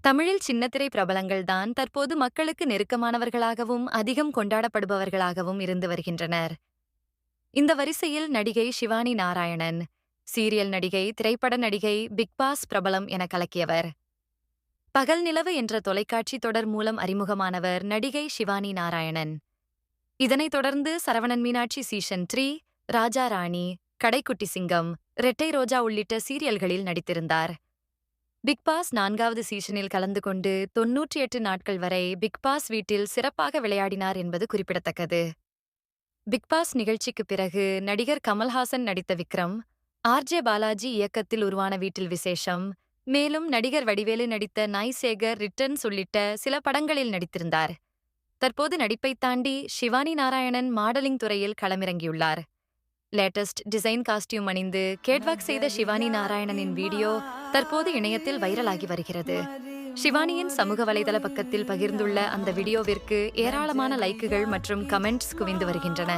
தமிழில் சின்னத்திரை பிரபலங்கள் தான் தற்போது மக்களுக்கு நெருக்கமானவர்களாகவும் அதிகம் கொண்டாடப்படுபவர்களாகவும் இருந்து வருகின்றனர். இந்த வரிசையில் நடிகை ஷிவானி நாராயணன், சீரியல் நடிகை, திரைப்பட நடிகை, பிக் பாஸ் பிரபலம் என கலக்கியவர். பகல் நிலவு என்ற தொலைக்காட்சி தொடர் மூலம் அறிமுகமானவர் நடிகை ஷிவானி நாராயணன். இதனைத் தொடர்ந்து சரவணன் மீனாட்சி சீசன் 3, ராஜா ராணி, கடைக்குட்டி சிங்கம், ரெட்டை ரோஜா உள்ளிட்ட சீரியல்களில் நடித்திருந்தார். பிக் பாஸ் 4வது சீசனில் கலந்து கொண்டு 98 நாட்கள் வரை பிக் பாஸ் வீட்டில் சிறப்பாக விளையாடினார் என்பது குறிப்பிடத்தக்கது. பிக் பாஸ் நிகழ்ச்சிக்கு பிறகு நடிகர் கமல்ஹாசன் நடித்த விக்ரம், ஆர்.ஜே. பாலாஜி இயக்கத்தில் உருவான வீட்டில் விசேஷம், மேலும் நடிகர் வடிவேலு நடித்த நாய் சேகர் ரிட்டர்ன்ஸ் உள்ளிட்ட சில படங்களில் நடித்திருந்தார். தற்போது நடிப்பைத் தாண்டி ஷிவானி நாராயணன் மாடலிங் துறையில் களமிறங்கியுள்ளார். லேட்டஸ்ட் டிசைன் காஸ்டியூம் அணிந்து கேட்வாக் செய்த ஷிவானி நாராயணனின் வீடியோ தற்போது இணையத்தில் வைரலாகி வருகிறது. ஷிவானியின் சமூக வலைதள பக்கத்தில் பகிர்ந்துள்ள அந்த வீடியோவிற்கு ஏராளமான லைக்குகள் மற்றும் கமெண்ட்ஸ் குவிந்து வருகின்றன.